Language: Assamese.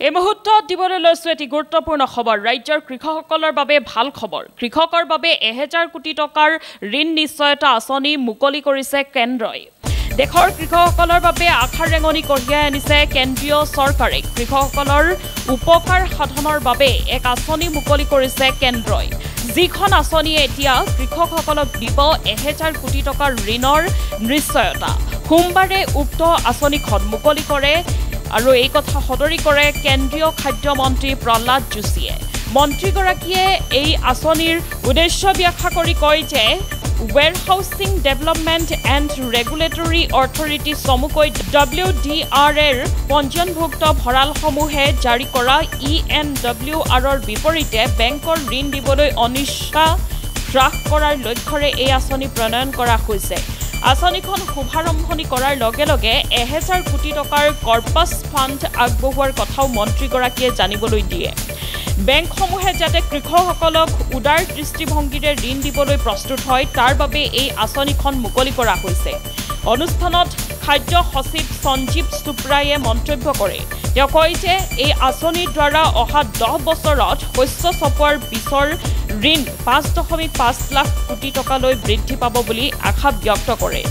এই মুহূৰ্তত দিবলৈ লৈছো এটি গুৰুত্বপূৰ্ণ খবৰ ৰাজ্যৰ কৃষকসকলৰ বাবে ভাল খবৰ কৃষকৰ বাবে 1000 কোটি টকাৰ ঋণ নিশ্চয়তা আঁচনি মুকলি কৰিছে কেন্দ্ৰই দেশৰ কৃষকসকলৰ বাবে আশাৰ ৰেঙনি কঢ়িয়াই আনিছে কেন্দ্ৰীয় চৰকাৰে কৃষকসকলৰ উপকাৰ সাধনৰ বাবে এক আঁচনি মুকলি কৰিছে কেন্দ্ৰই যিখন আঁচনি এতিয়া কৃষকসকলক দিব 1000 কোটি টকাৰ ঋণৰ নিশ্চয়তা সোমবাৰে উক্ত আঁচনিখন মুকলি কৰে আৰু এই কথা সদৰি কৰে কেন্দ্ৰীয় খাদ্য মন্ত্ৰী প্ৰহ্লাদ যোশীয়ে মন্ত্ৰীগৰাকীয়ে এই আঁচনিৰ উদ্দেশ্য ব্যাখ্যা কৰি কয় যে Warehousing Development and Regulatory Authority চমুকৈ WDR পঞ্জীয়নভুক্ত ভঁৰালসমূহে জাৰি কৰা ENWRৰ বিপৰীতে বেংকৰ ঋণ দিবলৈ অনিচ্ছা হ্ৰাস কৰাৰ লক্ষ্যৰে এই আঁচনি প্ৰণয়ন কৰা হৈছে আঁচনিখন শুভাৰম্ভণি কৰাৰ লগে লগে 1000 কোটি টকাৰ কৰ্পাছ ফাণ্ড আগবঢ়োৱাৰ কথাও মন্ত্ৰীগৰাকীয়ে জানিবলৈ দিয়ে বেংকসমূহে যাতে কৃষকসকলক উদাৰ দৃষ্টিভংগীৰে ঋণ দিবলৈ প্ৰস্তুত হয় তাৰ বাবে এই আঁচনিখন মুকলি কৰা হৈছে অনুষ্ঠানত খাদ্য সচিব সঞ্জীৱ সুপ্ৰায়ে মন্তব্য কৰে তেওঁ কয় যে এই আঁচনিৰ দ্বাৰা অহা 10 বছৰত শস্য চপোৱাৰ পিছৰ ঋণ 5.5 লাখ কোটি টকালৈ বৃদ্ধি পাব বুলি আশা ব্যক্ত কৰে